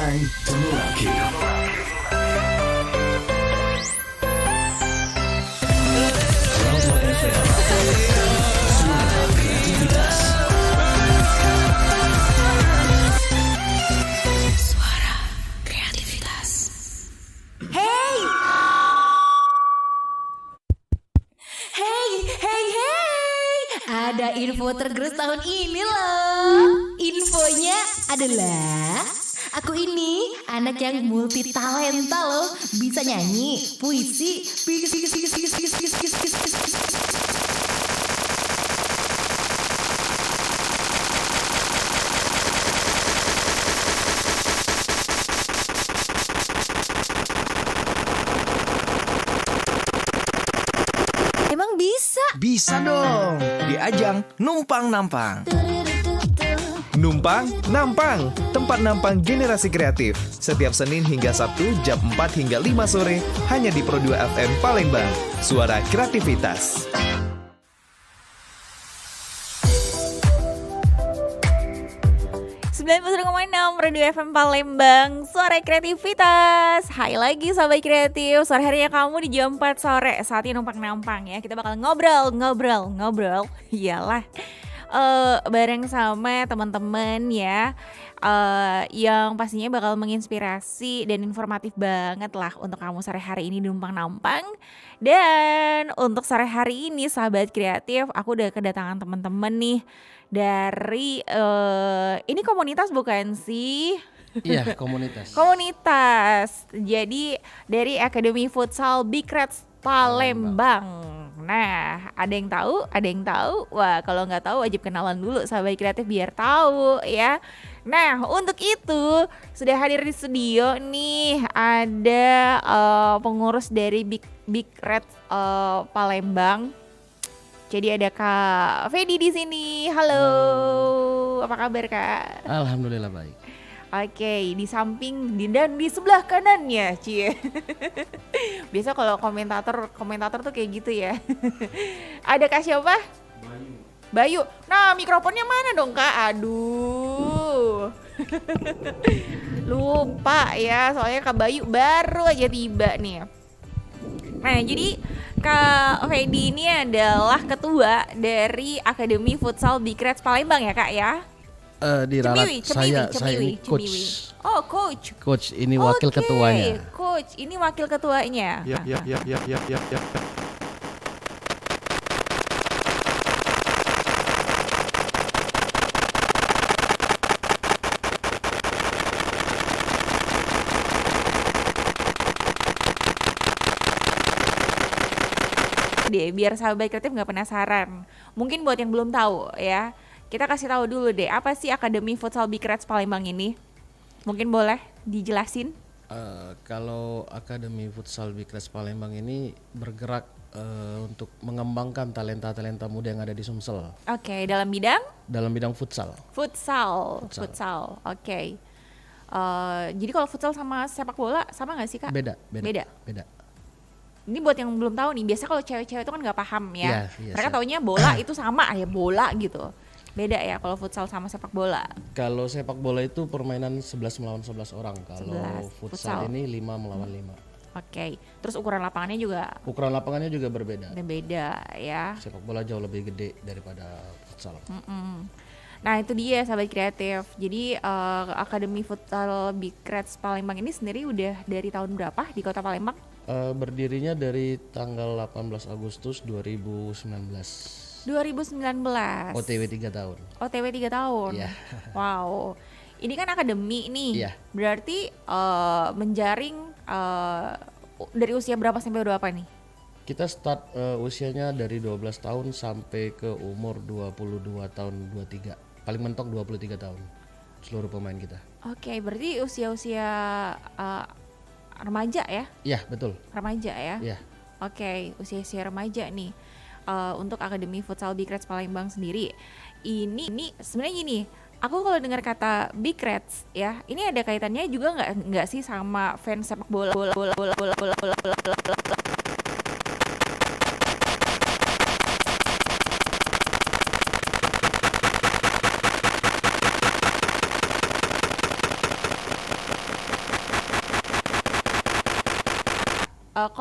Bang Temuraki. Romo FM. Suara kreativitas. Suara kreativitas. Hey! Hey, hey, hey! Ada info tergerus tahun ini loh. Infonya adalah aku ini anak yang multi talenta loh. Bisa nyanyi, puisi, emang bisa. Bisa dong, di ajang Numpang Nampang. Numpang Nampang, tempat nampang generasi kreatif. Setiap Senin hingga Sabtu jam 4 hingga 5 sore, hanya di Pro 2 FM Palembang. Suara kreativitas. Radio FM Palembang, suara kreativitas. Hai lagi sahabat kreatif, sore harinya kamu di jam 4 sore. Saatnya numpang-nampang ya. Kita bakal ngobrol. Iyalah, bareng sama teman-teman ya, yang pastinya bakal menginspirasi dan informatif banget lah untuk kamu sore hari ini di numpang-nampang. Dan untuk sore hari ini sahabat kreatif, aku udah kedatangan teman-teman nih dari ini komunitas bukan sih? Iya, komunitas. Komunitas. Jadi dari Akademi Futsal Big Reds Palembang. Nah, ada yang tahu? Wah, kalau nggak tahu wajib kenalan dulu sahabat kreatif biar tahu ya. Nah, untuk itu sudah hadir di studio nih ada pengurus dari Big Reds Palembang. Jadi ada Kak Fedi di sini. Halo. Apa kabar, Kak? Alhamdulillah baik. Oke, di samping dan di sebelah kanannya, Cie. Biasa kalau komentator tuh kayak gitu ya. Ada Kak siapa? Bayu. Nah, mikrofonnya mana dong, Kak? Aduh. Lupa ya, soalnya Kak Bayu baru aja tiba nih. Nah, jadi Kak Fedi ini adalah ketua dari Akademi Futsal Big Reds Palembang ya, Kak ya? Di Rarat saya ini coach. Cemiwi. Oh, coach. Coach ini wakil Oke, ketuanya. Coach, ini wakil ketuanya. Ya. Biar sahabat kreatif nggak penasaran. Mungkin buat yang belum tahu ya, kita kasih tahu dulu deh apa sih Akademi Futsal Big Reds Palembang ini. Mungkin boleh dijelasin? Kalau Akademi Futsal Big Reds Palembang ini bergerak untuk mengembangkan talenta-talenta muda yang ada di Sumsel. Oke, dalam bidang? Dalam bidang futsal. Futsal. Oke. Jadi kalau futsal sama sepak bola sama nggak sih, Kak? Beda. Ini buat yang belum tahu nih, biasa kalau cewek-cewek itu kan nggak paham ya. Iya, Mereka taunya bola itu sama ya bola gitu. Beda ya kalau futsal sama sepak bola. Kalau sepak bola itu permainan 11 melawan 11 orang. Kalau 11, futsal ini 5 melawan 5. Oke. Terus ukuran lapangannya juga Ukuran lapangannya juga berbeda. beda ya. Sepak bola jauh lebih gede daripada futsal. Nah itu dia sahabat kreatif. Jadi Akademi Futsal Big Reds Palembang ini sendiri udah dari tahun berapa di Kota Palembang? Berdirinya dari tanggal 18 Agustus 2019. 2019. OTW 3 tahun. OTW 3 tahun. Iya. Wow. Ini kan akademi nih. Iya. Berarti menjaring dari usia berapa sampai berapa nih? Kita start usianya dari 12 tahun sampai ke umur 22 tahun 23. Paling mentok 23 tahun seluruh pemain kita. Oke, berarti usia-usia remaja ya? Iya, betul. Remaja ya? Iya. Oke, usia-usia remaja nih. Untuk Akademi Futsal Big Reds Palembang sendiri. Ini sebenarnya gini, aku kalau dengar kata Big Reds ya, ini ada kaitannya juga nggak sih sama fans sepak bola.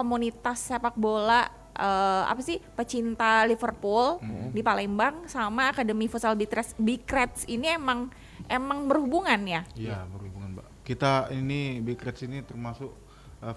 komunitas sepak bola apa sih pecinta Liverpool di Palembang sama Akademi Futsal Big Reds ini emang berhubungan ya? Iya, berhubungan, Mbak. Kita ini Big Reds ini termasuk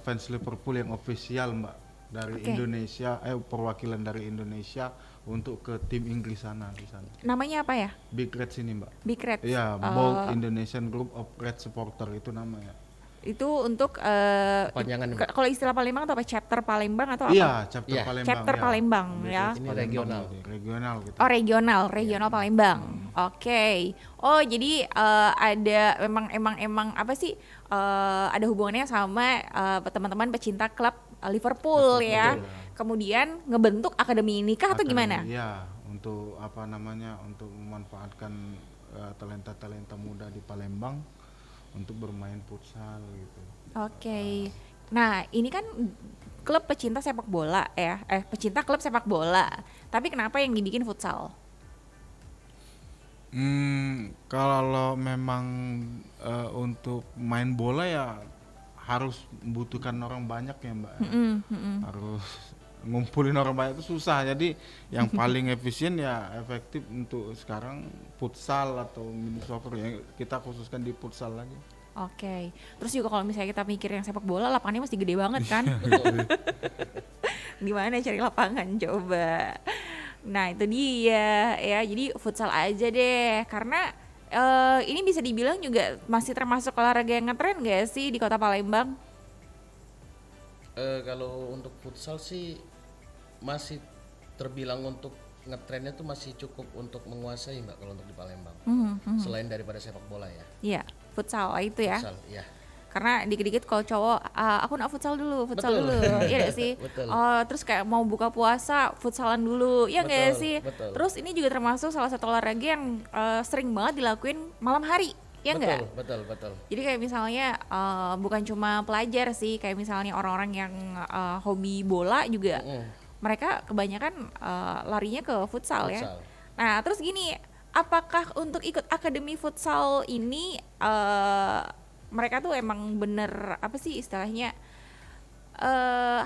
fans Liverpool yang official, Mbak, dari Indonesia, perwakilan dari Indonesia untuk ke tim Inggris sana di sana. Namanya apa ya? Big Reds ini, Mbak. Big Reds. Iya, Bold Indonesian Group of Red Supporter itu namanya. Itu untuk Panjangan, Mbak. kalau istilah Palembang atau apa? Chapter Palembang atau apa? Iya, chapter Iya. Palembang. Chapter Palembang ya. Ini regional. Regional gitu. Oh regional Palembang. Oke. Oh jadi ada emang apa sih ada hubungannya sama teman-teman pecinta klub Liverpool ya. Kemudian ngebentuk akademi ini kah atau gimana? Iya, untuk apa namanya? Untuk memanfaatkan talenta-talenta muda di Palembang untuk bermain futsal gitu. Oke. Nah ini kan klub pecinta sepak bola ya. Pecinta klub sepak bola. Tapi kenapa yang dibikin futsal? Kalau memang untuk main bola ya harus membutuhkan orang banyak ya, Mbak. Harus ngumpulin orang banyak itu susah. Jadi yang paling efisien ya efektif untuk sekarang futsal atau mini soccer ya, kita khususkan di futsal lagi. Oke. Terus juga kalau misalnya kita mikir yang sepak bola lapangannya masih gede banget kan? Gimana cari lapangan coba? Nah itu dia ya. Jadi futsal aja deh. Karena ini bisa dibilang juga masih termasuk olahraga yang ngetren gak sih di kota Palembang? Kalau untuk futsal sih masih terbilang untuk ngetrennya tuh masih cukup untuk menguasai, Mbak, kalau untuk di Palembang. Selain daripada sepak bola ya. Iya, futsal itu ya. Futsal, ya. Karena dikit-dikit kalau cowok aku nak futsal dulu, Betul. iya gak sih? Betul. Terus kayak mau buka puasa futsalan dulu, ya gak Betul, sih? betul. Terus ini juga termasuk salah satu olahraga yang sering banget dilakuin malam hari, ya enggak? Betul. Jadi kayak misalnya bukan cuma pelajar sih, kayak misalnya orang-orang yang hobi bola juga mereka kebanyakan larinya ke futsal ya. Futsal. Nah terus gini, apakah untuk ikut akademi futsal ini mereka tuh emang bener apa sih istilahnya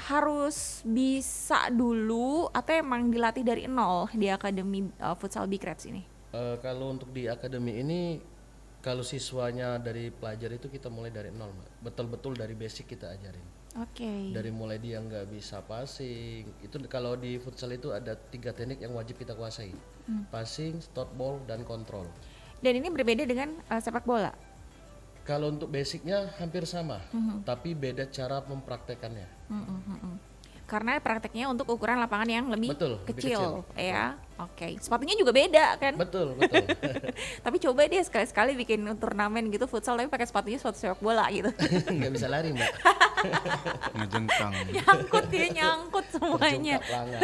harus bisa dulu atau emang dilatih dari nol di akademi futsal Big Reds ini? Kalau untuk di akademi ini, kalau siswanya dari pelajar itu kita mulai dari nol, Mbak. Betul-betul dari basic kita ajarin. Oke. Dari mulai dia nggak bisa passing, itu kalau di futsal itu ada 3 teknik yang wajib kita kuasai. Passing, stop ball, dan kontrol. Dan ini berbeda dengan sepak bola. Kalau untuk basicnya hampir sama, tapi beda cara mempraktekannya. Karena prakteknya untuk ukuran lapangan yang lebih Betul, lebih kecil, kecil. ya. Oke. Sepatunya juga beda kan? Betul. Tapi coba deh sekali-sekali bikin turnamen gitu futsal tapi pakai sepatunya sepatu sepak bola gitu. Nggak bisa lari, Mbak. Ngejengkang. nyangkut semuanya. Jungkap langa.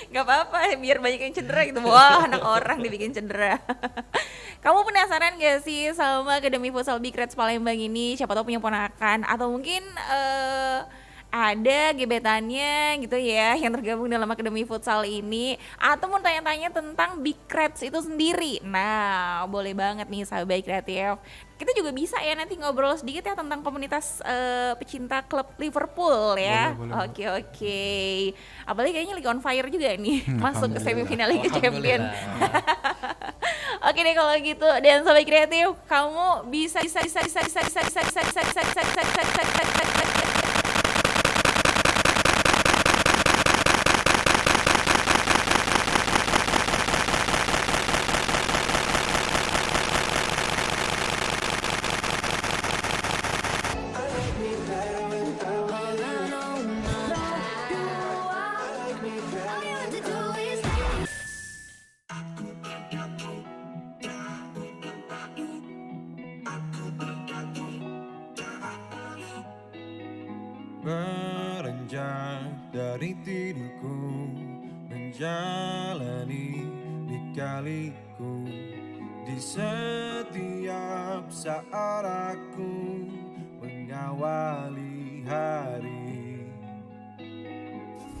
Gak apa-apa biar banyak yang cedera gitu. Wah anak orang dibikin cedera. Kamu penasaran gak sih sama Akademi Futsal Big Reds Palembang ini? Siapa tahu punya ponakan atau mungkin ada gebetannya gitu ya yang tergabung dalam Akademi Futsal ini, atau mau tanya-tanya tentang Big Reds itu sendiri. Nah boleh banget nih sahabat kreatif, kita juga bisa ya nanti ngobrol sedikit ya tentang komunitas pecinta klub Liverpool ya. Boleh. Oke. Apalagi kayaknya lagi on fire juga nih masuk ke semifinal Liga Champion. Oke deh kalau gitu, dan sobat kreatif kamu bisa Beranjak dari tidurku, menjalani lika-liku. Di setiap saat aku mengawali hari,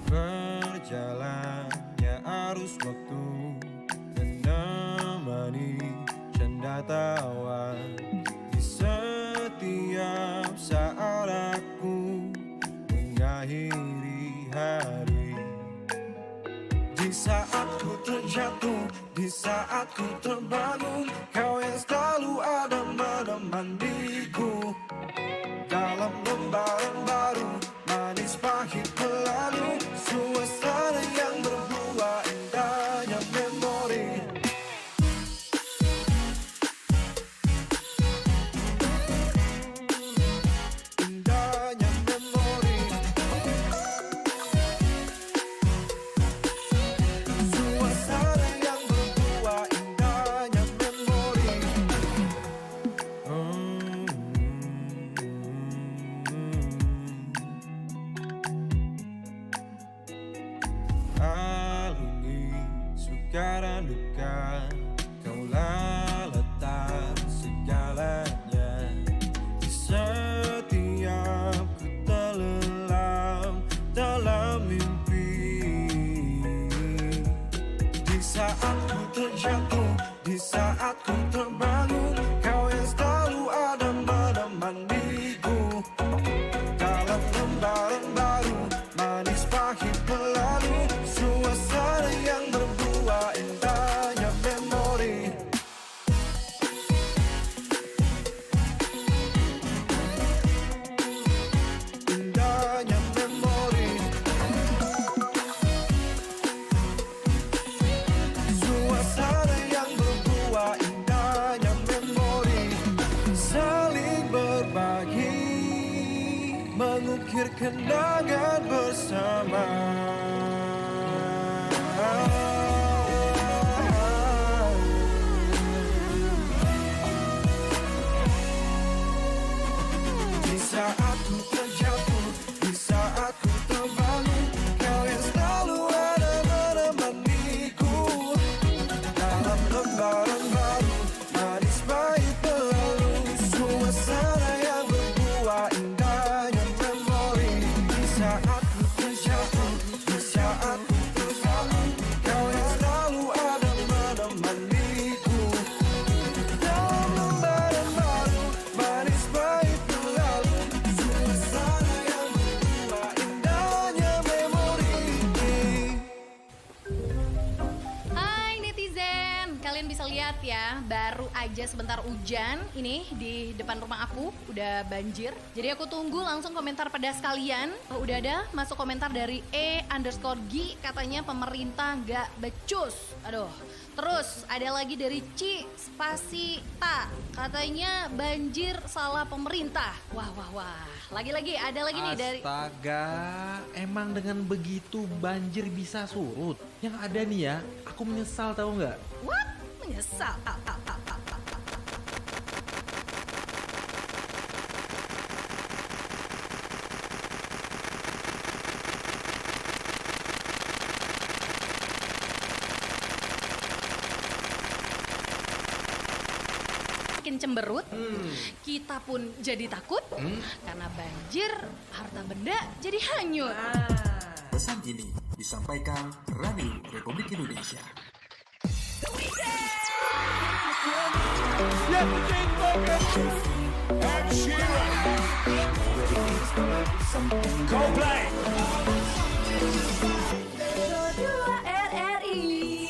berjalannya arus waktu menemani canda tawa. Di setiap saat aku mengakhiri Di saat ku terjatuh, di saat ku terbangun, kau yang selalu ada menemaniku. Dalam lembaran baru, manis pahit berlalu, suasana yang berbuah indahnya memori. Indahnya memori. Suasana yang berbuah indahnya memori. Alungi suka dan duka, kaulah letak segalanya. Di setiap ku terlelap dalam mimpi. Di saat ku terjatuh, di saat ku terbangun, kau yang selalu ada menemaniku. Dalam lembaran baru, manis pahit berlalu, suasana yang berbuah indahnya memori. Indahnya memori. Suasana yang berbuah indahnya memori. Saling berbagi, mengukir kenangan bersama. Di saat ku terjatuh, di saat ku terbangun, kau yang selalu ada menemaniku. Dalam lembaran baru, manis pahit berlalu, suasana yang berbuah indahnya memori. Di saat ku terjatuh, di saat ku terbangun, kau yang selalu ada menemaniku. Dalam lembaran baru, manis pahit berlalu, suasana yang berbuah indahnya memori. Hai netizen, kalian bisa lihat ya, baru aja sebentar hujan ini di depan rumah aku udah banjir. Jadi aku tunggu langsung komentar pedas kalian. Udah ada masuk komentar dari E_G, katanya pemerintah nggak becus. Aduh. Terus ada lagi dari Ci Spasi Ta, katanya banjir salah pemerintah. Wah wah wah. Lagi-lagi ada lagi nih dari Astaga, emang dengan begitu banjir bisa surut? Yang ada nih ya, aku menyesal tahu nggak? What? Menyesal. Makin cemberut, kita pun jadi takut karena banjir, harta benda jadi hanyut. Pesan ini disampaikan Radio Republik Indonesia. RRI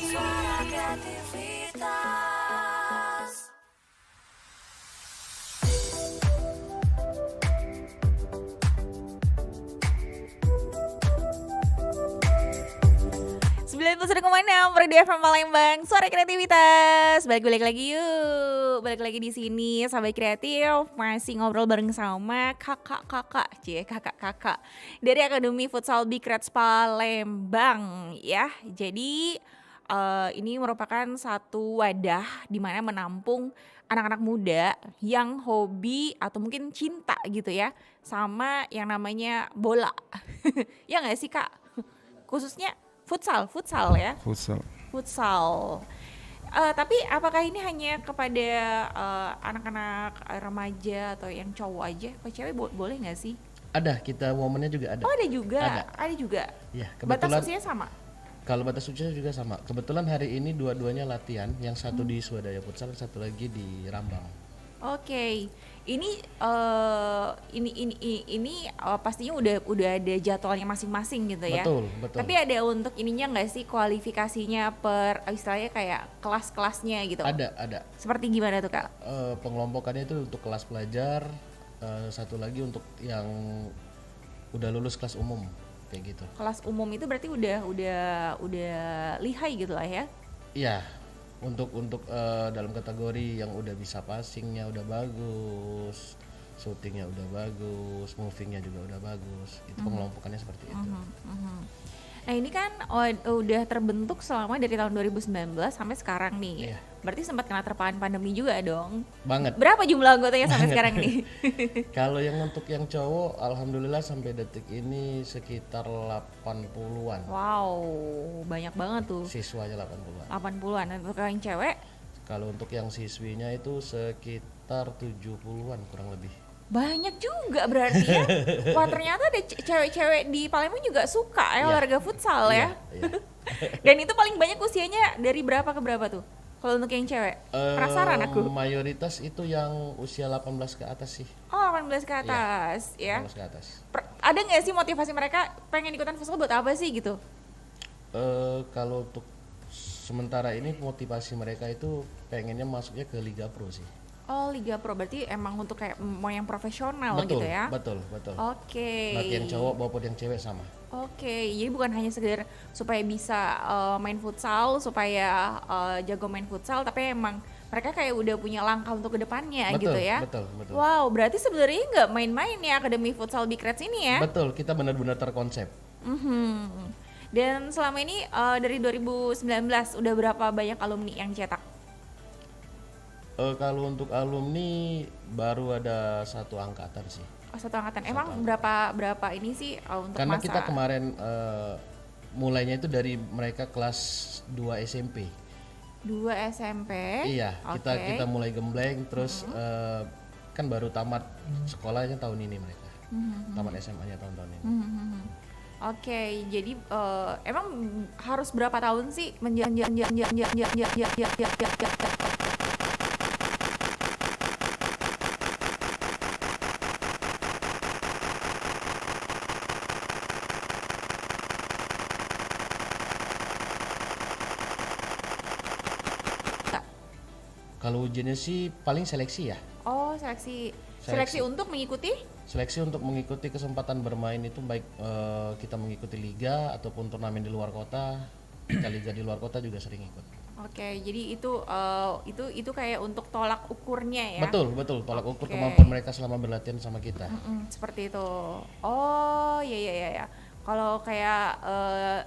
Suara Kreativitas. di FM Palembang, Suara Kreativitas. Balik lagi yuk. Balik lagi di sini Sahabat Kreatif, masih ngobrol bareng sama kakak-kakak dari Akademi Futsal Bikrets Palembang ya. Jadi ini merupakan satu wadah di mana menampung anak-anak muda yang hobi atau mungkin cinta gitu ya sama yang namanya bola. Ya nggak sih Kak? Khususnya futsal ya. Futsal. Tapi apakah ini hanya kepada anak-anak remaja atau yang cowok aja? Kalau cewek boleh nggak sih? Ada, kita momennya juga ada. Oh ada juga. Ya, Batas kebetulan. usianya sama. Kalau batas usia juga sama. Kebetulan hari ini dua-duanya latihan, yang satu di Swadaya Futsal, satu lagi di Rambang. Oke. Ini pastinya udah ada jadwalnya masing-masing gitu ya. Betul, betul. Tapi ada untuk ininya nggak sih kualifikasinya per istilahnya kayak kelas-kelasnya gitu? Ada. Seperti gimana tuh Kak? Pengelompokannya itu untuk kelas pelajar, satu lagi untuk yang udah lulus kelas umum kayak gitu. Kelas umum itu berarti udah lihai gitu lah ya? Iya, untuk dalam kategori yang udah bisa passingnya udah bagus, shootingnya udah bagus, movingnya juga udah bagus. Itu pengelompokannya seperti itu. Nah ini kan udah terbentuk selama dari tahun 2019 sampai sekarang nih. Iya. Berarti sempat kena terpaan pandemi juga dong. Banget. Berapa jumlah anggotanya sampai sekarang nih? Kalau yang untuk yang cowok, alhamdulillah sampai detik ini sekitar 80-an. Wow, banyak banget tuh. Siswanya 80-an. 80-an. Dan untuk yang cewek Kalau untuk yang siswinya itu sekitar 70-an kurang lebih. banyak juga berarti ya. Wah ternyata ada cewek-cewek di Palembang juga suka ya Iya. olahraga futsal ya. Iya. Dan itu paling banyak usianya dari berapa ke berapa tuh? Kalau untuk yang cewek? Penasaran aku. Mayoritas itu yang usia 18 ke atas sih. Oh 18 ke atas ya. 18 ke atas. Ada nggak sih motivasi mereka pengen ikutan futsal buat apa sih gitu? Kalau untuk sementara ini motivasi mereka itu pengennya masuknya ke Liga Pro sih. Oh Liga Pro berarti emang untuk kayak mau yang profesional Betul, gitu ya? betul. Oke. Baik yang cowok maupun yang cewek sama. Oke, jadi bukan hanya sekedar supaya bisa main futsal, supaya jago main futsal, tapi emang mereka kayak udah punya langkah untuk kedepannya Betul, gitu ya? betul. Wow, berarti sebenarnya nggak main-main ya Akademi Futsal Big Reds ini ya? Betul, kita benar-benar terkonsep. Mhm. Dan selama ini dari 2019 udah berapa banyak alumni yang cetak? Kalau untuk alumni baru ada satu angkatan sih. Oh, satu angkatan. Emang berapa ini sih untuk Karena masa? kita kemarin mulainya itu dari mereka kelas 2 SMP. 2 SMP. Iya, Oke. kita mulai gembleng terus kan baru tamat sekolahnya tahun ini mereka. Tamat SMA-nya tahun-tahun ini. Oke, jadi emang harus berapa tahun sih Kalau ujiannya sih paling seleksi ya. Oh, seleksi untuk mengikuti? Seleksi untuk mengikuti kesempatan bermain itu baik kita mengikuti liga ataupun turnamen di luar kota. Kita liga di luar kota juga sering ikut. Oke, jadi itu kayak untuk tolak ukurnya ya? Betul, tolak ukur Oke. kemampuan mereka selama berlatihan sama kita. Seperti itu. Oh, iya. Kalau kayak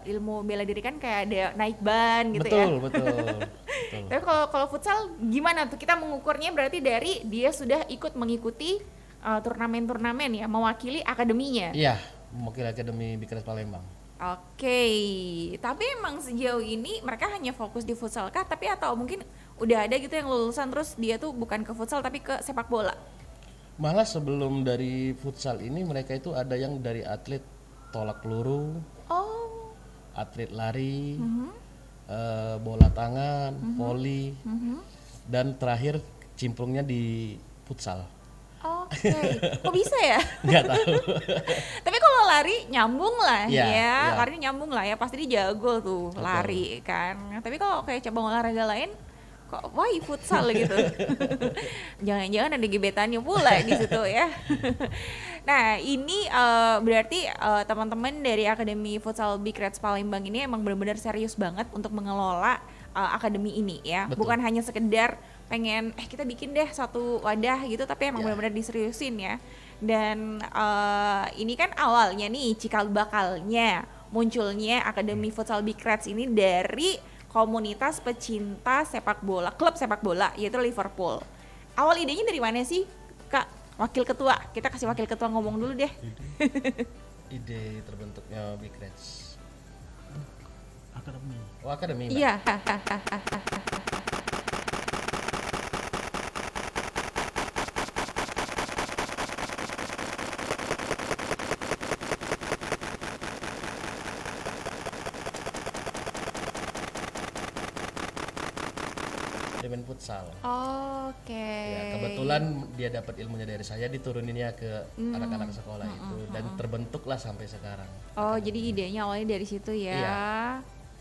ilmu bela diri kan kayak ada naik ban gitu ya? Betul. Tapi kalau futsal gimana tuh? Kita mengukurnya berarti dari dia sudah ikut mengikuti turnamen-turnamen ya, mewakili akademinya. Iya, mewakili Akademi Big Reds Palembang. Oke, tapi emang sejauh ini mereka hanya fokus di futsal kah? Tapi atau mungkin udah ada gitu yang lulusan terus dia tuh bukan ke futsal tapi ke sepak bola? Malah sebelum dari futsal ini mereka itu ada yang dari atlet tolak peluru, Oh, atlet lari, bola tangan, voli, dan terakhir cimplungnya di futsal. oke. Kok bisa ya? Nggak tahu. Tapi kalau lari nyambung lah Iya, ya, iya. lari nyambung lah ya, pasti dia jago tuh lari kan. Tapi kalau kayak cabang olahraga lain, kok wah futsal gitu. Jangan-jangan ada gebetannya pula di situ ya. Nah ini berarti teman-teman dari Akademi Futsal Big Reds Palembang ini emang benar-benar serius banget untuk mengelola akademi ini ya. Betul. Bukan hanya sekedar pengen kita bikin deh satu wadah gitu, tapi emang Ya. benar-benar diseriusin ya. Dan ini kan awalnya nih cikal bakalnya munculnya Akademi Futsal Big Reds ini dari komunitas pecinta sepak bola, klub sepak bola yaitu Liverpool. Awal idenya dari mana sih, Kak? Wakil ketua, kita kasih wakil ketua ngomong dulu deh. Ide terbentuknya Big Reds. Akademi. Oh, akademi. Mbak. Iya. main futsal. Oke. Ya, kebetulan dia dapat ilmunya dari saya, dituruninnya ke anak-anak sekolah itu dan terbentuklah sampai sekarang. Oh, jadi idenya awalnya dari situ ya. Iya.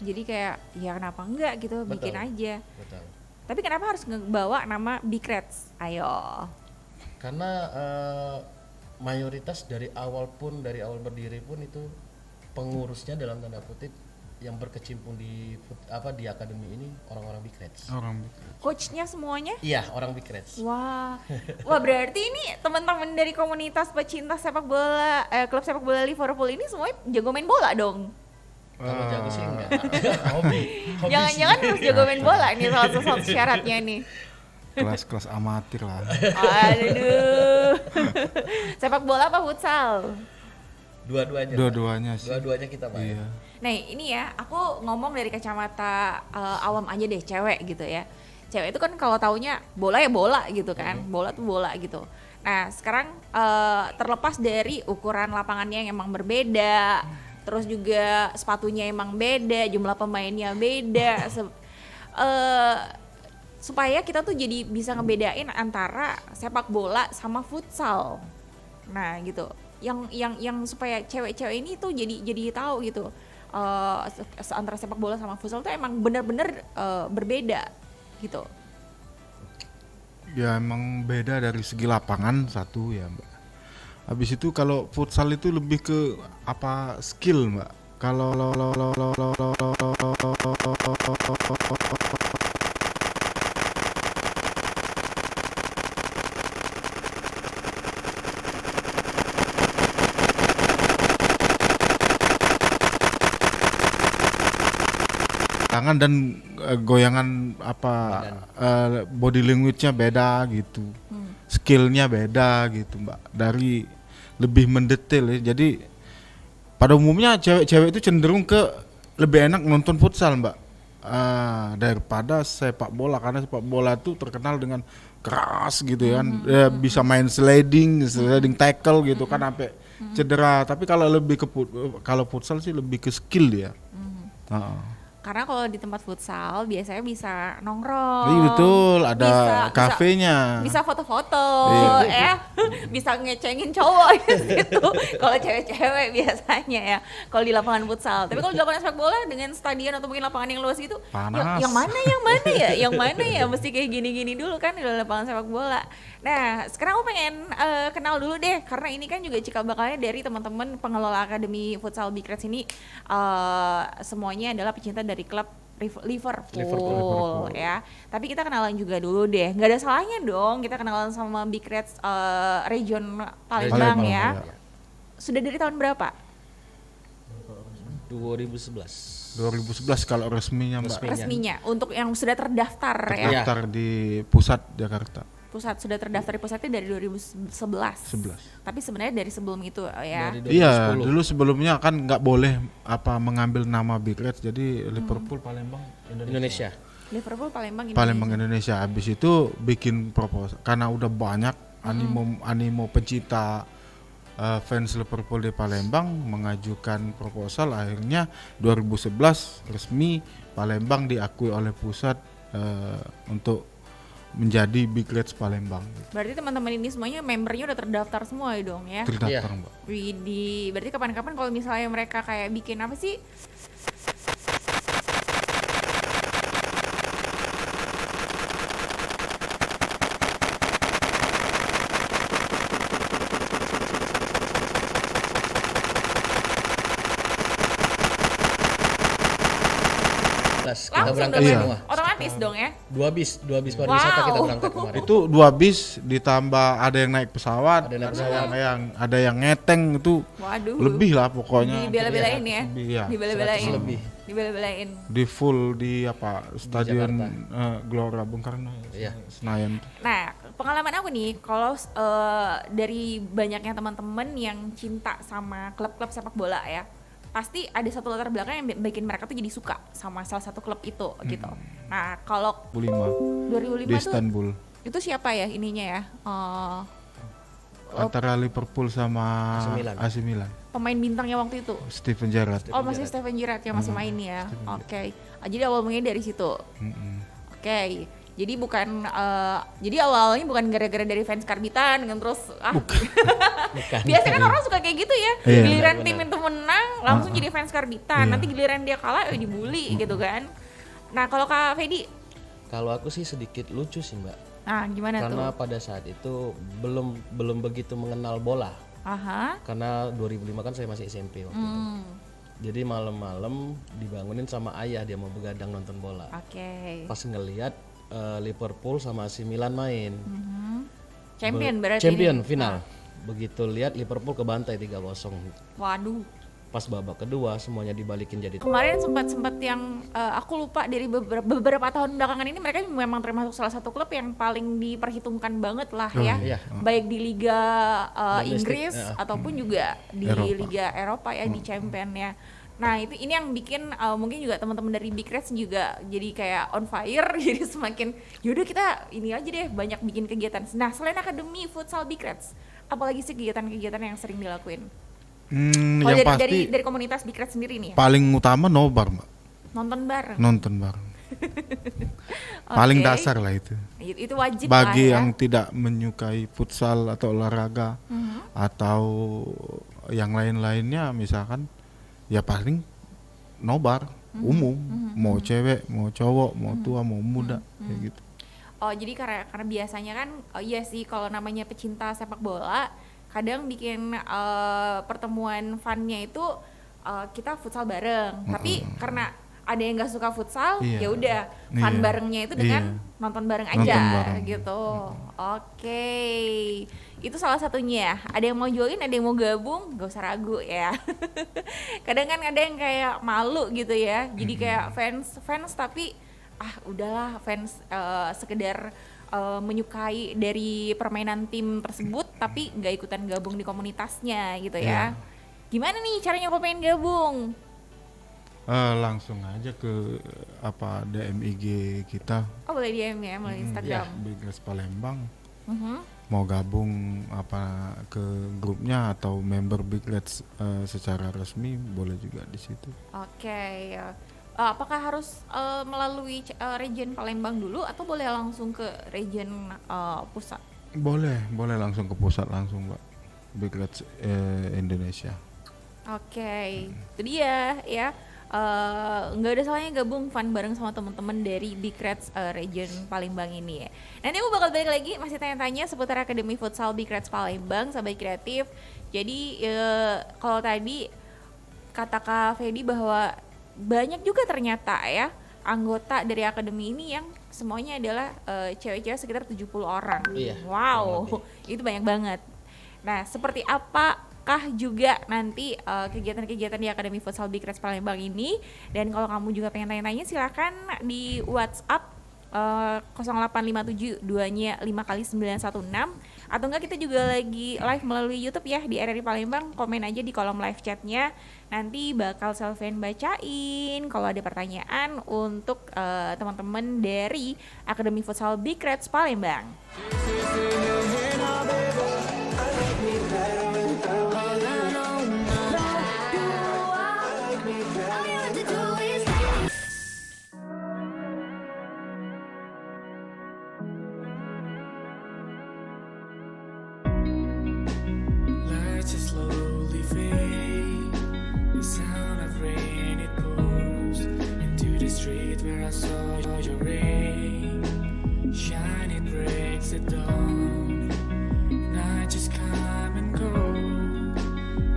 Jadi kayak ya kenapa enggak gitu, bikin Betul. aja. Betul. Tapi kenapa harus ngebawa nama Big Reds? Ayo. Karena mayoritas dari awal berdiri pun itu pengurusnya dalam tanda kutip yang berkecimpung di di akademi ini orang-orang Big Reds. Orang Coachnya semuanya? Iya, orang Big Reds. Wah, berarti ini teman-teman dari komunitas pecinta sepak bola, klub sepak bola Liverpool ini semuanya jago main bola dong. Kalau jago sih enggak. Hobi Jangan-jangan sih. harus jago main bola nih salah satu syaratnya nih. kelas-kelas amatir lah. Aduh. Sepak bola apa futsal? Dua-duanya. Dua-duanya sih. Dua-duanya kita main. Iya. Nah ini ya, aku ngomong dari kacamata awam aja deh, cewek gitu ya. Cewek itu kan kalau taunya bola ya bola gitu kan, bola tuh bola gitu. Nah sekarang terlepas dari ukuran lapangannya yang emang berbeda, terus juga sepatunya emang beda, jumlah pemainnya beda, supaya kita tuh jadi bisa ngebedain antara sepak bola sama futsal. Nah gitu, yang supaya cewek-cewek ini tuh jadi tahu gitu. Antara sepak bola sama futsal tuh emang bener-bener berbeda gitu. Ya emang beda dari segi lapangan satu ya Mbak. Habis itu kalau futsal itu lebih ke apa skill Mbak. Kalau tangan dan goyangan body language-nya beda gitu. Skill-nya beda gitu Mbak. Dari lebih mendetail ya. Jadi pada umumnya cewek-cewek itu cenderung ke lebih enak nonton futsal Mbak daripada sepak bola, karena sepak bola itu terkenal dengan keras gitu kan. Bisa main sliding tackle gitu kan sampai cedera. Tapi kalau lebih ke kalau futsal sih lebih ke skill ya. Karena kalau di tempat futsal biasanya bisa nongkrong. Iya betul, ada bisa- kafenya. Bisa foto-foto, Iya. ya, bisa ngecengin cowok gitu. Kalau cewek-cewek biasanya ya, kalau di lapangan futsal. Tapi kalau di lapangan sepak bola dengan stadion atau mungkin lapangan yang luas gitu, Panas. yang mana ya, yang mana ya, mesti kayak gini-gini dulu kan di lapangan sepak bola. Nah, sekarang aku pengen kenal dulu deh, karena ini kan juga cikal bakalnya dari teman-teman pengelola Akademi Futsal Big Reds ini, semuanya adalah pecinta dari klub Liverpool ya. Tapi kita kenalan juga dulu deh. Nggak ada salahnya dong kita kenalan sama Big Reds region Palembang ya. Sudah dari tahun berapa? 2011. Kalau resminya Mbak. Resminya untuk yang sudah terdaftar ya. Daftar di pusat Jakarta. Pusat sudah terdaftar di pusatnya dari 2011. 11. Tapi sebenarnya dari sebelum itu ya. Dari Iya, 2010. dulu sebelumnya kan nggak boleh mengambil nama Big Reds, jadi Liverpool Palembang Indonesia. Liverpool Palembang Indonesia. Habis itu bikin proposal karena udah banyak animo pencinta fans Liverpool di Palembang mengajukan proposal, akhirnya 2011 resmi Palembang diakui oleh pusat untuk menjadi Big Reds Palembang. Berarti teman-teman ini semuanya membernya udah terdaftar semua ya dong ya. Terdaftar Iya. Mbak. Widih, berarti kapan-kapan kalau misalnya mereka kayak bikin apa sih? Kita Langsung berangkat dong, Iya. semua. otomatis dong ya. Dua bis pariwisata Wow. kita berangkat kemarin. Itu 2 bis ditambah ada yang naik pesawat, Ada yang naik pesawat. ada yang ngeteng itu Waduh. lebih lah pokoknya. Dibela-belain ya. Lebih, iya. Dibela-belain. 100 lebih. Dibela-belain. Di full di stadion Jakarta. Gelora Bung Karno Iya. Senayan. Nah, pengalaman aku nih, kalau dari banyaknya teman-teman yang cinta sama klub-klub sepak bola ya, pasti ada satu latar belakang yang bikin mereka tuh jadi suka sama salah satu klub itu gitu. Nah, kalau 2005 2005 di tuh Istanbul. itu siapa ya ininya ya? Antara Liverpool sama AC Milan. AC Milan. Pemain bintangnya waktu itu. Steven Gerrard. Oh, masih Steven Gerrard yang masih main ya. Oke. Jadi awal mulanya dari situ. Mm-mm. Oke. Jadi bukan jadi awalnya bukan gara-gara dari fans karbitan kan terus biasanya kan orang suka kayak gitu ya. Iya. Giliran tim itu menang langsung jadi fans karbitan. Nanti giliran dia kalah dibully gitu kan. Nah, kalau Kak Fedi, Kalau aku sih sedikit lucu sih Mbak. nah gimana Karena tuh? pada saat itu belum begitu mengenal bola. Aha. Karena 2005 kan saya masih SMP waktu itu. Jadi malam-malam dibangunin sama ayah, dia mau begadang nonton bola. Oke. Pas ngelihat Liverpool sama AC Milan main. Champion berarti Champion ini. final. Begitu lihat Liverpool kebantai 3-0. Waduh. Pas babak kedua semuanya dibalikin jadi Kemarin sempat yang aku lupa dari beberapa tahun belakangan ini mereka memang termasuk salah satu klub yang paling diperhitungkan banget lah ya. iya. Baik di Liga Domestik, Inggris ataupun juga di Eropa. Liga Eropa ya di Champion ya. Nah, ini yang bikin mungkin juga teman-teman dari Big Reds juga jadi kayak on fire jadi semakin yaudah kita ini aja deh banyak bikin kegiatan. Nah, selain Akademi Futsal Big Reds, apalagi sih kegiatan-kegiatan yang sering dilakuin? Oh, yang pasti dari komunitas Big Reds sendiri nih ya? paling utama nobar Mbak, Nonton bareng. nonton bareng. Paling Oke. dasar lah itu. Itu wajib Bagi lah ya. yang tidak menyukai futsal atau olahraga atau yang lain-lainnya misalkan ya paling nobar umum, mau cewek, mau cowok, mau tua, mau muda kayak gitu. Oh, jadi karena biasanya kan iya sih kalau namanya pecinta sepak bola kadang bikin pertemuan funnya itu kita futsal bareng. Tapi karena ada yang nggak suka futsal, Iya. ya udah fun Iya. barengnya itu dengan Iya. nonton bareng aja Nonton bareng. gitu. Oke, itu salah satunya. Ada yang mau join, ada yang mau gabung, gak usah ragu ya. Kadang kan ada yang kayak malu gitu ya. Jadi kayak fans tapi udahlah fans sekedar menyukai dari permainan tim tersebut tapi nggak ikutan gabung di komunitasnya gitu ya. Gimana nih caranya kalau pengen gabung? Langsung aja ke DM IG kita Oh, boleh DM ya melalui Instagram. Big Reds Palembang. Mhm. Mau gabung ke grupnya atau member Big Reds secara resmi boleh juga di situ. Oke. Apakah harus melalui region Palembang dulu atau boleh langsung ke region pusat? Boleh langsung ke pusat langsung Mbak. Big Reds Indonesia. Oke, itu dia ya. Nggak ada salahnya gabung fun bareng sama teman-teman dari Big Reds region Palembang ini ya. Nanti aku bakal balik lagi masih tanya-tanya seputar Akademi Futsal Big Reds Palembang, sahabat kreatif. Jadi kalau tadi kata Kak Fedi bahwa banyak juga ternyata ya anggota dari akademi ini yang semuanya adalah cewek-cewek sekitar 70 orang. Iya, Wow, itu banyak banget. Nah, seperti apakah juga nanti kegiatan-kegiatan di Akademi Futsal Big Reds Palembang ini? Dan kalau kamu juga pengen tanya-tanya silakan di WhatsApp 0857 2-nya 5x916 atau enggak kita juga lagi live melalui YouTube ya di RRI Palembang. Komen aja di kolom live chatnya, nanti bakal Selvian bacain kalau ada pertanyaan untuk teman-teman dari Akademi Futsal Big Reds Palembang. Lights just slowly fade. The sound of rain, it pours into the street where I saw your ray. Shine, it breaks the dawn. Night just come and go.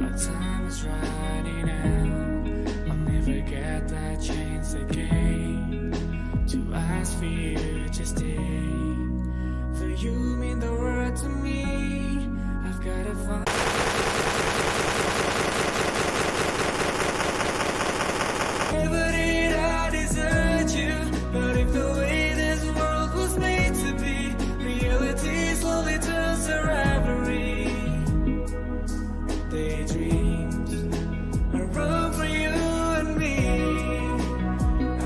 Our time is running out. I'll never get that chance again to ask for you to stay. For you mean the world to me. I've gotta find. Never did I desert you, but if the way this world was made to be, reality slowly turns to reverie. Daydreams are room for you and me.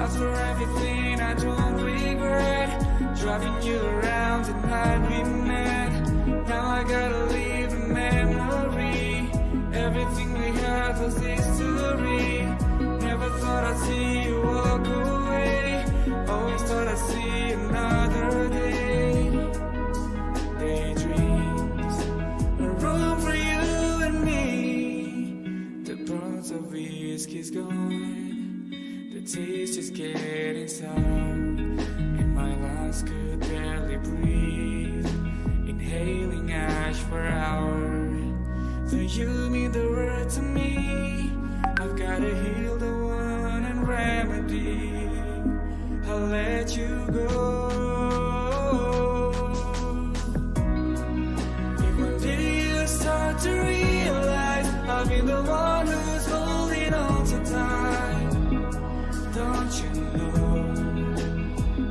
After everything I don't regret, driving you around and I'd be mad. Now I gotta leave a memory. Everything we had was history. Never thought I'd see you walk away. Always thought I'd see another tears just getting sound, and my lungs could barely breathe, inhaling ash for hours. So you mean the world to me. I've gotta heal the one and remedy. I'll let you go. If one day you start to realize I'll be the one who's holding on to time, don't you know?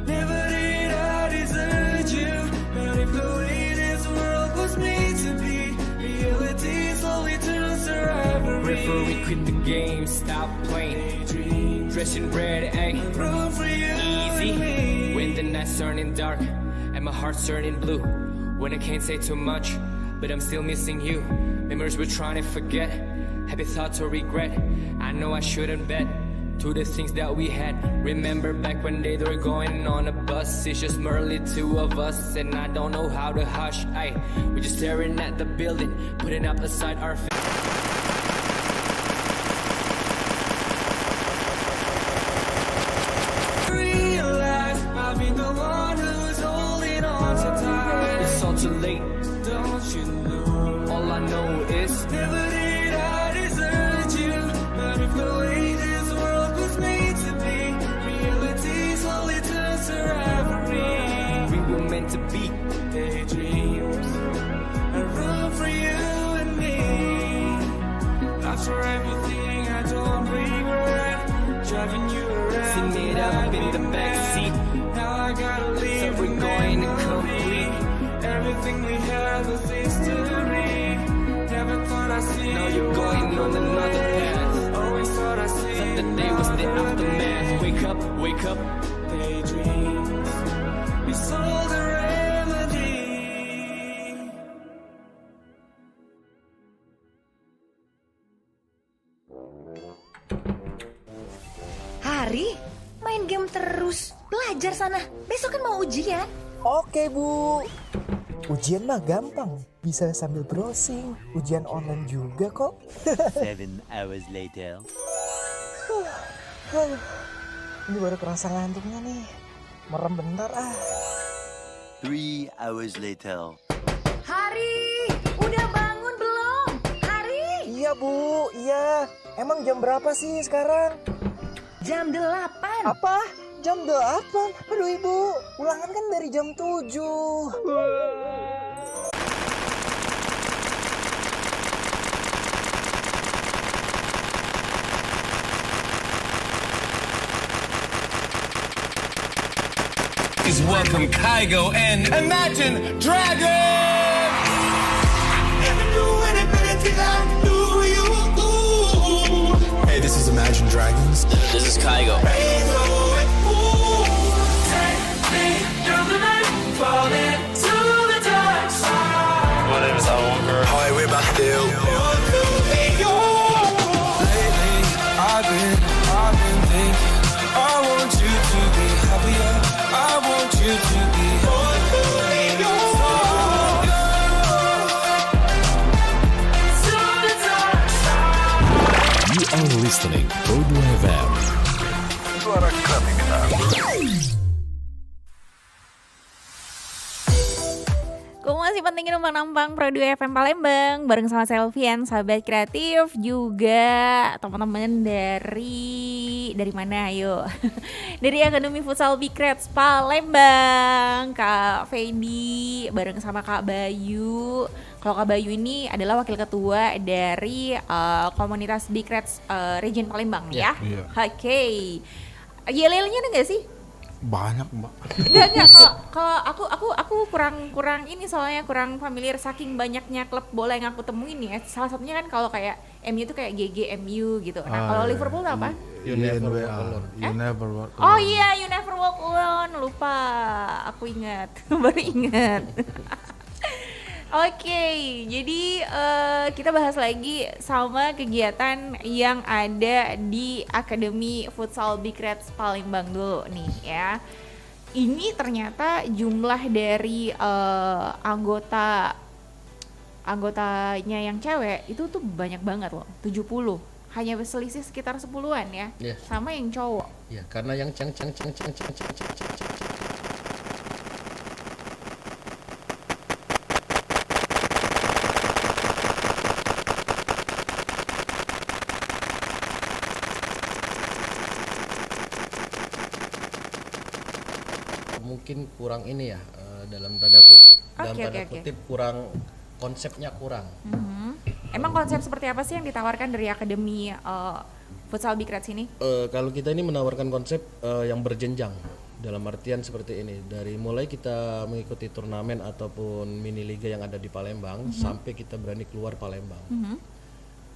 Never did I desert you, but if the way this world was made to be, reality slowly turns to rivalry. Referee, quit the game, stop playing. Daydreams, Dressed in red, ayy. room for you Easy. and me. When the night's turning dark and my heart's turning blue. When I can't say too much, but I'm still missing you. Memories we're trying to forget. Happy thoughts or regret. I know I shouldn't bet to the things that we had. Remember back when they were going on a bus. It's just merely two of us, and I don't know how to hush. Ay, we're just staring at the building, putting up aside our Realize I've been the one who's holding on to time. It's all too late. Don't you know? All I know is Never did I desert you, but if the way this world was made to be, reality slowly turns to rivalry. we were meant to be. Daydreams, a room for you and me. After everything, I don't regret driving you around. Sitting it up in the backseat. Now I gotta leave. So we're going to complete everything we had was history. Never thought I'd see. Now you're going on another path. Always thought I'd see. Thought the day was the aftermath. Wake up, wake up. Daydreams, it's all the remedy. Hari, main game terus. Belajar sana. Besok kan mau ujian. Oke Bu, ujian mah gampang, bisa sambil browsing, ujian online juga kok. 7 hours later. Ini baru kerasa ngantuknya nih, merem bentar ah. 3 hours later. Hari, udah bangun belum? Hari, Iya Bu, iya. Emang jam berapa sih sekarang? jam 8. Apa? Jam 8? Aduh Ibu, ulangan kan dari jam 7. Please welcome Kygo and Imagine Dragons! Hey, this is Imagine Dragons. This is Kygo. My name is Walker. Hi, we're back there. Lately, I've been thinking. I want you to be happier. I want you to be You are listening to Pro 2 FM. Suara Kramika. Masih pentingin numpang-numpang Pro 2 FM Palembang bareng sama Selvian, sahabat kreatif juga teman-teman dari mana ayo dari Akademi Futsal Bicrets Palembang, Kak Fedi bareng sama Kak Bayu. Kalau Kak Bayu ini adalah wakil ketua dari komunitas Bicrets Region Palembang ya. Oke. YLL-nya ada nggak sih? Banyak mbak. Enggak. Kalau aku kurang ini soalnya kurang familiar saking banyaknya klub bola yang aku temuin ya. Salah satunya kan kalau kayak MU tuh kayak GGMU gitu. Nah kalau Liverpool tuh apa? You never walk alone. You never walk alone. Oh iya, You Never Walk Alone. Lupa, aku ingat, baru ingat. Oke, jadi kita bahas lagi sama kegiatan yang ada di Akademi Futsal Bicrets Palembang dulu nih ya. Ini ternyata jumlah dari anggotanya yang cewek itu tuh banyak banget loh, 70. hanya selisih sekitar 10-an ya, Iya. sama yang cowok. Ya, karena yang cang. Mungkin kurang ini ya, dalam tanda kutip kurang konsepnya kurang. Emang konsep seperti apa sih yang ditawarkan dari Akademi Futsal Big Reds ini? Kalau kita ini menawarkan konsep yang berjenjang, dalam artian seperti ini. Dari mulai kita mengikuti turnamen ataupun mini liga yang ada di Palembang sampai kita berani keluar Palembang.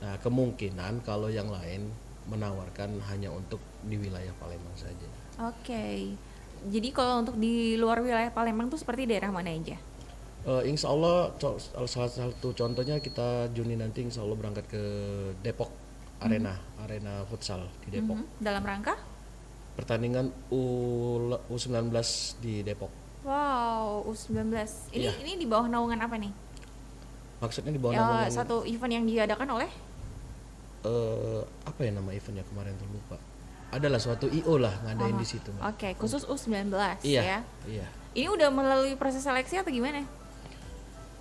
Nah, kemungkinan kalau yang lain menawarkan hanya untuk di wilayah Palembang saja. Oke. Jadi kalau untuk di luar wilayah Palembang tuh seperti daerah mana aja? Insya Allah salah satu contohnya kita Juni nanti insya Allah berangkat ke Depok arena futsal di Depok. Dalam rangka? Pertandingan U19 di Depok. Wow, U19. Ini di bawah naungan apa nih? Maksudnya di bawah naungan satu event yang diadakan oleh? Apa ya nama eventnya kemarin tuh lupa. Adalah suatu IO lah ngadain di situ. Oke, khusus U19 ya. Iya. Ini udah melalui proses seleksi atau gimana?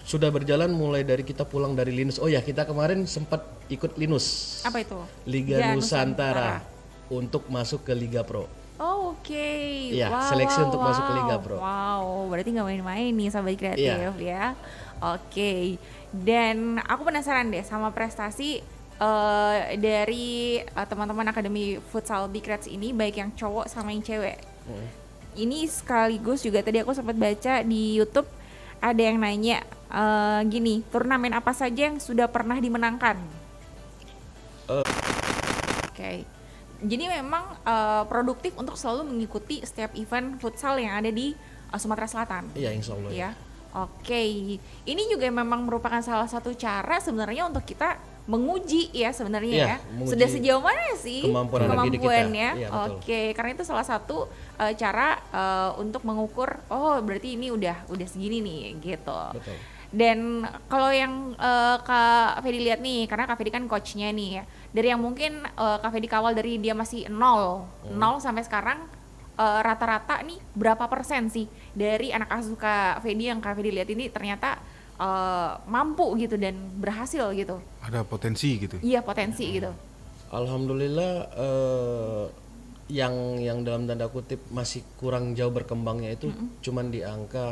Sudah berjalan mulai dari kita pulang dari Linus. Oh ya, kita kemarin sempat ikut Linus. Apa itu? Liga Nusantara untuk masuk ke Liga Pro. Oh, oke. Iya, seleksi untuk masuk ke Liga Pro. Wow, berarti nggak main-main nih Sahabat Kreatif ya. Oke. Dan aku penasaran deh sama prestasi dari teman-teman Akademi Futsal Big Reds ini, baik yang cowok sama yang cewek. Ini sekaligus juga tadi aku sempat baca di YouTube ada yang nanya gini, turnamen apa saja yang sudah pernah dimenangkan? Oke. Jadi memang produktif untuk selalu mengikuti setiap event futsal yang ada di Sumatera Selatan. Iya, insya Allah. Ya. Oke. Ini juga memang merupakan salah satu cara sebenarnya untuk kita menguji ya sebenarnya ya. Sudah sejauh mana sih kemampuannya? Ya, oke, karena itu salah satu cara untuk mengukur berarti ini udah segini nih gitu. Betul. Dan kalau yang Kak Fedi lihat nih, karena Kak Fedi kan coachnya nih ya, dari yang mungkin Kak Fedi kawal dari dia masih 0 sampai sekarang, rata-rata nih berapa persen sih dari anak asuh Kak Fedi yang Kak Fedi lihat ini ternyata mampu gitu dan berhasil gitu? Ada potensi gitu? Iya, potensi gitu. Alhamdulillah yang dalam tanda kutip masih kurang jauh berkembangnya itu cuman di angka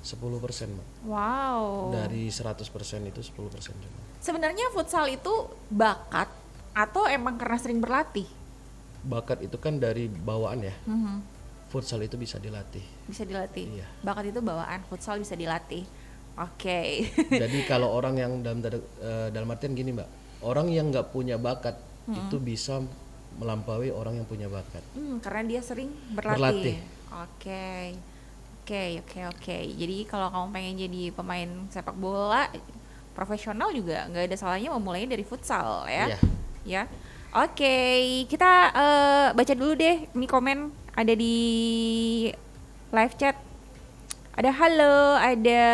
10%, Mbak. Wow. Dari 100% itu 10% cuma. Sebenarnya futsal itu bakat atau emang karena sering berlatih? Bakat itu kan dari bawaan ya. Futsal itu bisa dilatih. Bisa dilatih. Iya. Bakat itu bawaan, futsal bisa dilatih. Oke. Jadi kalau orang yang dalam artian gini, Mbak, orang yang nggak punya bakat itu bisa melampaui orang yang punya bakat. Karena dia sering berlatih. Oke. Jadi kalau kamu pengen jadi pemain sepak bola profesional juga nggak ada salahnya memulainya dari futsal ya. Iya. Ya. Oke, kita baca dulu deh ini komen ada di live chat. Ada halo, ada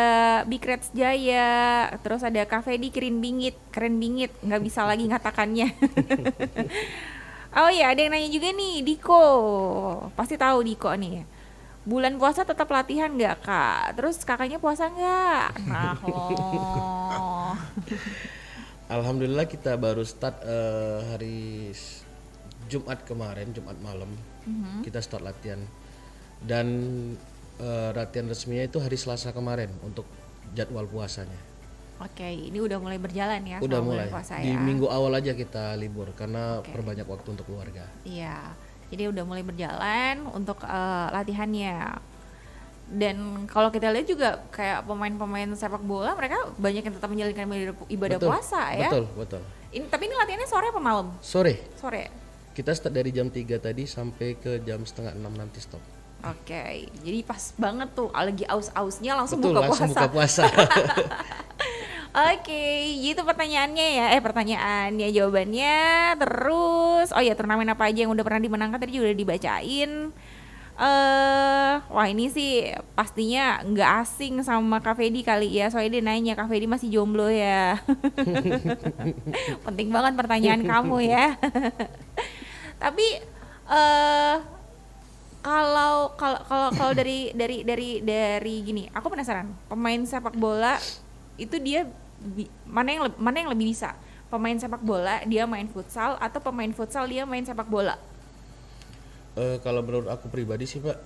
Big Reds Jaya, terus ada Kak Fedi keren bingit, nggak bisa lagi ngatakannya. Oh iya, ada yang nanya juga nih, Diko, pasti tahu Diko nih. Bulan puasa tetap latihan nggak Kak? Terus kakaknya puasa nggak? Nah loh. Alhamdulillah kita baru start hari Jumat kemarin, Jumat malam, kita start latihan. Dan latihan resminya itu hari Selasa kemarin untuk jadwal puasanya. Oke, ini udah mulai berjalan ya? Udah mulai. Puasa, di ya? minggu awal aja kita libur karena perbanyak waktu untuk keluarga. Iya, jadi udah mulai berjalan untuk latihannya. Dan kalau kita lihat juga kayak pemain-pemain sepak bola mereka banyak yang tetap menjalankan ibadah puasa ya. Betul. Tapi ini latihannya sore apa malam? Sore. Kita start dari jam 3 tadi sampai ke jam 5:30 nanti stop. Oke, jadi pas banget tuh lagi aus-ausnya langsung Betul, buka langsung puasa. buka puasa. Oke, gitu pertanyaannya ya. Jawabannya. Terus, turnamen apa aja yang udah pernah dimenangkan tadi juga udah dibacain. Wah ini sih pastinya nggak asing sama Kak Fedi kali ya. Soalnya dia nanya, Kak Fedi masih jomblo ya? Penting banget pertanyaan kamu ya. Tapi kalau dari gini, aku penasaran. Pemain sepak bola itu dia mana yang lebih bisa? Pemain sepak bola dia main futsal atau pemain futsal dia main sepak bola? Kalau menurut aku pribadi sih Pak,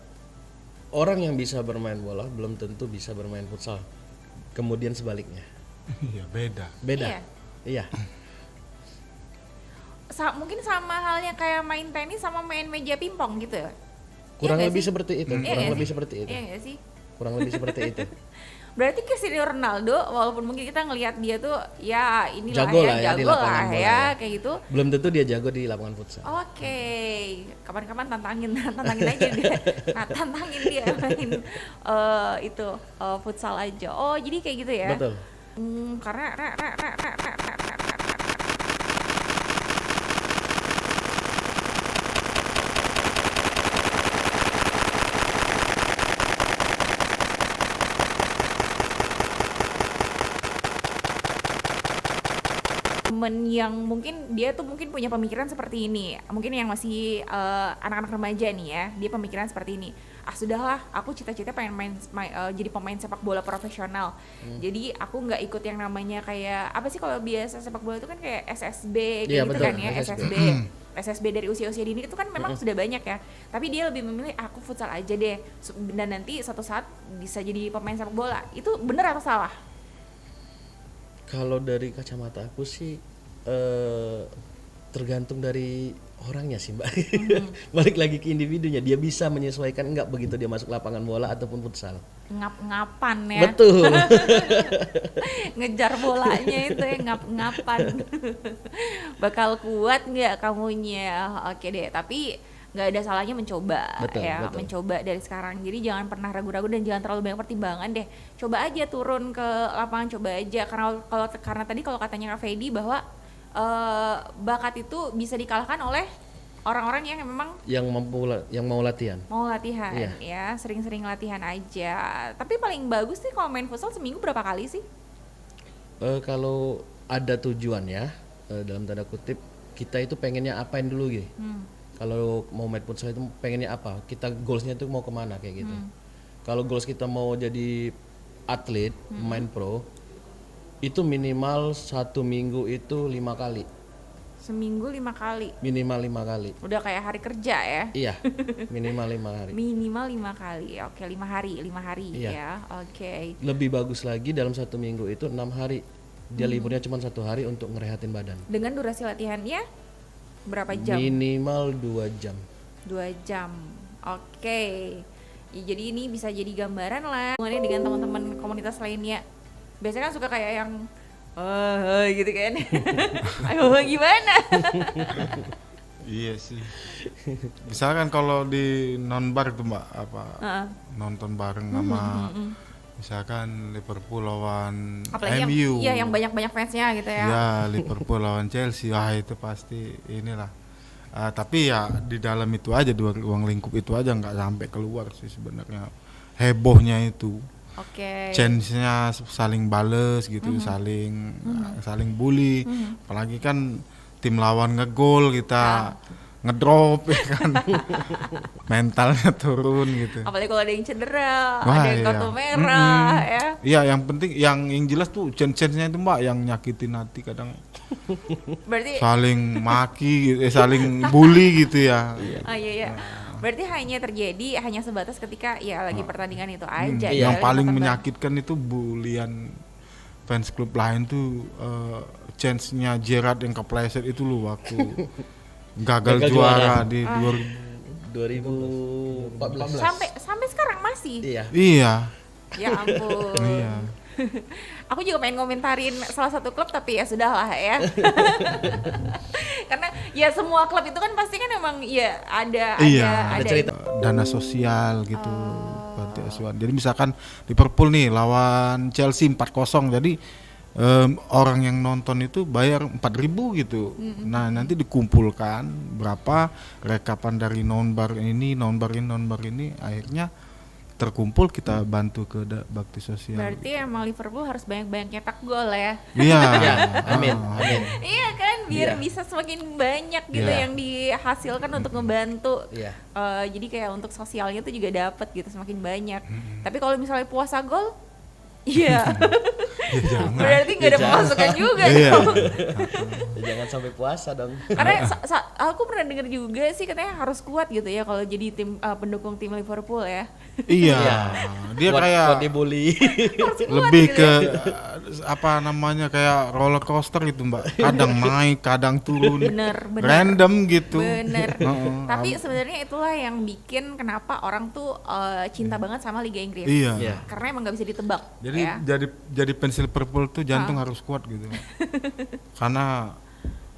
orang yang bisa bermain bola belum tentu bisa bermain futsal. Kemudian sebaliknya. Iya beda. Iya. Mungkin sama halnya kayak main tenis sama main meja pingpong gitu ya? Kurang lebih seperti itu. Iya Kurang lebih sih? seperti itu. Iya nggak sih? Kurang lebih seperti itu. Berarti Cristiano Ronaldo, walaupun mungkin kita ngelihat dia tuh ya inilah Jago ya, lah ya di jago lapangan lah bola ya, kayak gitu. Belum tentu dia jago di lapangan futsal. Oke, kapan-kapan tantangin aja dia. Nah, tantangin dia main futsal aja. Oh, jadi kayak gitu ya? Betul. Karena temen yang mungkin dia tuh mungkin punya pemikiran seperti ini, mungkin yang masih anak-anak remaja nih ya, dia pemikiran seperti ini. Sudahlah, aku cita-cita pengen jadi pemain sepak bola profesional. Jadi aku nggak ikut yang namanya kayak apa sih, kalau biasa sepak bola itu kan kayak SSB kayak gitu kan ya, SSB dari usia-usia dini itu kan memang sudah banyak ya. Tapi dia lebih memilih aku futsal aja deh, dan nanti suatu saat bisa jadi pemain sepak bola. Itu benar atau salah? Kalau dari kacamata aku sih tergantung dari orangnya sih Mbak. Balik lagi ke individunya, dia bisa menyesuaikan enggak begitu dia masuk lapangan bola ataupun futsal. Ngap-ngapan ya. Betul. Ngejar bolanya itu ya, ngap-ngapan. Bakal kuat nggak kamunya? Oke deh, tapi nggak ada salahnya mencoba. Betul. Mencoba dari sekarang. Jadi jangan pernah ragu-ragu dan jangan terlalu banyak pertimbangan deh. Coba aja turun ke lapangan, coba aja. Karena tadi kalau katanya Kak Fedi bahwa bakat itu bisa dikalahkan oleh orang-orang yang memang mau latihan. Iya. Ya, sering-sering latihan aja. Tapi paling bagus sih kalau main futsal seminggu berapa kali sih? Kalau ada tujuan ya, dalam tanda kutip kita itu pengennya apain dulu gitu. Kalau mau main futsal itu pengennya apa? Kita goalsnya itu mau kemana kayak gitu. Kalau goals kita mau jadi atlet, main pro, itu minimal 1 minggu itu 5 kali. Seminggu 5 kali? Minimal 5 kali. Udah kayak hari kerja ya? Iya, minimal 5 hari. Minimal 5 kali, oke 5 hari iya. Ya, oke. Lebih bagus lagi dalam 1 minggu itu 6 hari. Dia liburnya cuma 1 hari untuk ngerehatin badan. Dengan durasi latihannya berapa jam? Minimal 2 jam. 2 jam, oke. Ya, jadi ini bisa jadi gambaran lah hubungannya dengan teman-teman komunitas lainnya. Biasanya kan suka kayak yang gitu kan. Ayo gimana? Iya sih. Misalkan kalau di non-bar itu Mbak, nonton bareng sama misalkan Liverpool lawan apalagi MU. Yang banyak-banyak fansnya gitu ya. Ya, Liverpool lawan Chelsea, itu pasti inilah. Tapi ya di dalam itu aja, ruang lingkup itu aja, nggak sampai keluar sih sebenarnya. Hebohnya itu. Oke. Chance-nya saling bales gitu, saling bully. Apalagi kan tim lawan ngegol, kita ngedrop ya kan. Mentalnya turun gitu. Apalagi kalau ada yang cedera, ada yang kartu merah ya. Iya, yang penting yang jelas tuh chance-nya itu Mbak yang nyakitin hati kadang. Berarti saling maki, saling bully gitu ya. Iya. Berarti hanya sebatas ketika ya lagi pertandingan itu aja. Yang paling menyakitkan itu bulian fans klub lain tuh, chance-nya Gerrard yang kepleset itu loh waktu gagal juara di 2014. Sampai sekarang masih. Iya. Ya ampun. Iya. Aku juga pengen komentarin salah satu klub tapi ya sudahlah ya. Karena ya semua klub itu kan pasti kan emang ya ada cerita dana sosial gitu, panti asuhan. Jadi misalkan Liverpool nih lawan Chelsea 4-0, jadi orang yang nonton itu bayar 4.000 gitu. Nah nanti dikumpulkan berapa rekapan dari non-bar ini, akhirnya terkumpul kita bantu ke bakti sosial. Berarti emang Liverpool harus banyak-banyak nyetak gol ya. Iya. Amin. Iya kan, biar bisa semakin banyak gitu yang dihasilkan untuk ngebantu. Jadi kayak untuk sosialnya tuh juga dapat gitu semakin banyak. Tapi kalau misalnya puasa gol, iya. Berarti nggak ada pemasukan juga dong. Jangan sampai puasa dong. Karena aku pernah dengar juga sih katanya harus kuat gitu ya kalau jadi tim pendukung tim Liverpool ya. Iya. Dia kayak dibully. Lebih ke apa namanya kayak roller coaster gitu Mbak. Kadang naik, kadang turun. Bener. Random gitu. Bener. Tapi sebenarnya itulah yang bikin kenapa orang tuh cinta banget sama Liga Inggris. Iya. Karena emang nggak bisa ditebak. Jadi jadi fans Liverpool tuh jantung harus kuat gitu. Karena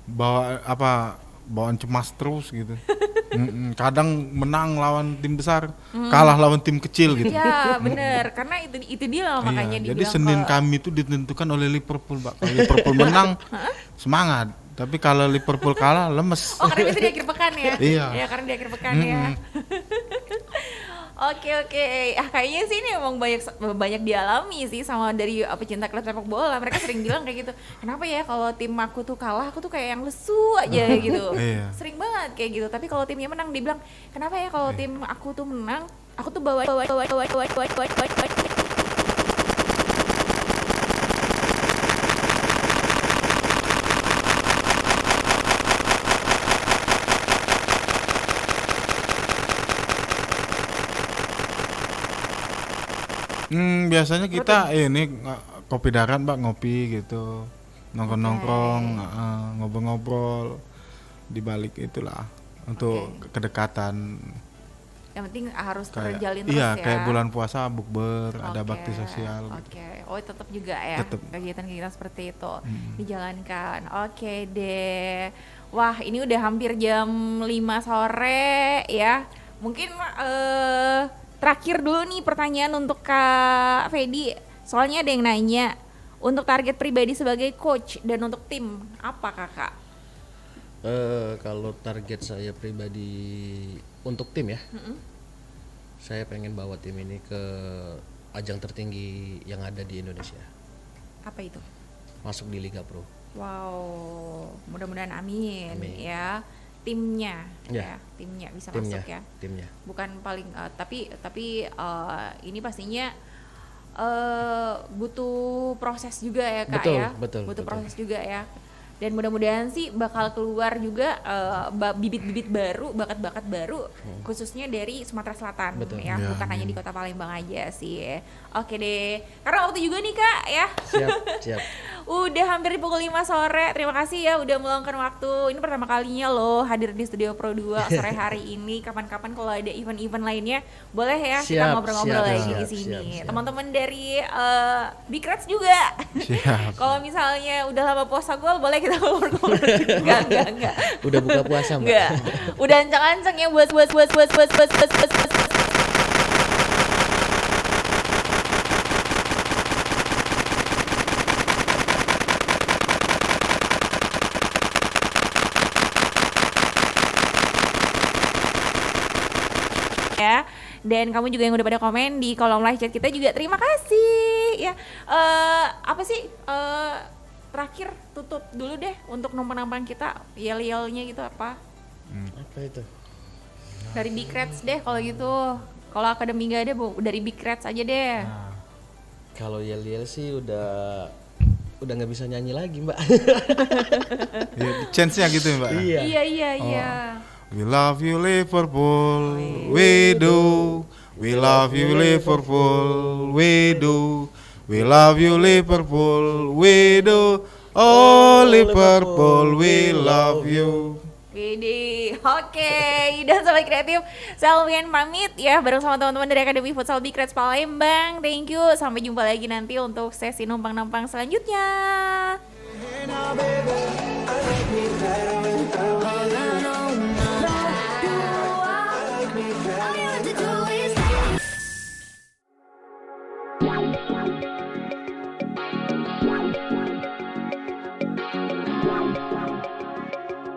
bawaan cemas terus gitu. Kadang menang lawan tim besar, kalah lawan tim kecil gitu. Iya bener, karena itu dia makanya dibilang. Jadi Senin kami itu ditentukan oleh Liverpool, Pak. Kalau Liverpool menang semangat, tapi kalau Liverpool kalah lemes. Oh karena itu di akhir pekan ya? Iya. Ya karena di akhir pekan ya. Oke. Kayaknya sih ini emang banyak dialami sih sama dari pecinta klub sepak bola. Mereka sering bilang kayak gitu. Kenapa ya kalau tim aku tuh kalah, aku tuh kayak yang lesu aja gitu. Sering banget kayak gitu. Tapi kalau timnya menang dibilang, kenapa ya kalau tim aku tuh menang, aku tuh bawa. Biasanya kita ini kopi darat Mbak, ngopi gitu, nongkrong-nongkrong, ngobrol-ngobrol di balik itulah untuk kedekatan. Yang penting harus terjalin terus ya. Iya, kayak bulan puasa bukber, ada bakti sosial. Oh tetap juga ya kegiatan-kegiatan seperti itu dijalankan. Oke deh. Wah ini udah hampir jam 5 sore ya. Mungkin terakhir dulu nih pertanyaan untuk Kak Fedi. Soalnya ada yang nanya, untuk target pribadi sebagai coach dan untuk tim, apa Kakak? Kalau target saya pribadi untuk tim ya, saya pengen bawa tim ini ke ajang tertinggi yang ada di Indonesia. Apa itu? Masuk di Liga Pro. Wow, mudah-mudahan amin. Ya. Timnya bisa masuk ya. Timnya. Bukan paling tapi ini pastinya butuh proses juga ya Kak. Butuh proses juga ya. Dan mudah-mudahan sih bakal keluar juga bibit-bibit baru, bakat-bakat baru khususnya dari Sumatera Selatan ya, bukan hanya di Kota Palembang aja sih. Oke deh. Karena waktu juga nih Kak ya. Siap. Udah hampir di pukul 5 sore. Terima kasih ya udah meluangkan waktu. Ini pertama kalinya loh hadir di Studio Pro 2 sore hari ini. Kapan-kapan kalau ada event-event lainnya boleh ya kita ngobrol-ngobrol lagi di sini. Teman-teman dari Big Reds juga. Kalau misalnya udah lama puasa gol boleh kita ngobrol-ngobrol. Enggak. Udah buka puasa Mbak? Enggak. Udah ancang-ancang ya buat ya. Dan kamu juga yang udah pada komen di kolom live chat kita juga terima kasih ya. Terakhir tutup dulu deh untuk numpang-numpang kita, yel-yelnya gitu apa? Apa itu? Dari Big Reds deh kalau gitu. Kalau akademi gak ada, dari Big Reds aja deh. Kalau yel-yel sih udah nggak bisa nyanyi lagi Mbak. Chance-nya gitu ya Mbak? Iya. We love you Liverpool, we do. We love you Liverpool, we do. We love you Liverpool, we do. Oh Liverpool, we love you. Widih, oke. Dan Sobat Kreatif, saya Alfian pamit ya bareng sama teman-teman dari Akademi Futsal Big Reds Palembang. Thank you, sampai jumpa lagi nanti untuk sesi numpang-nampang selanjutnya. Wow.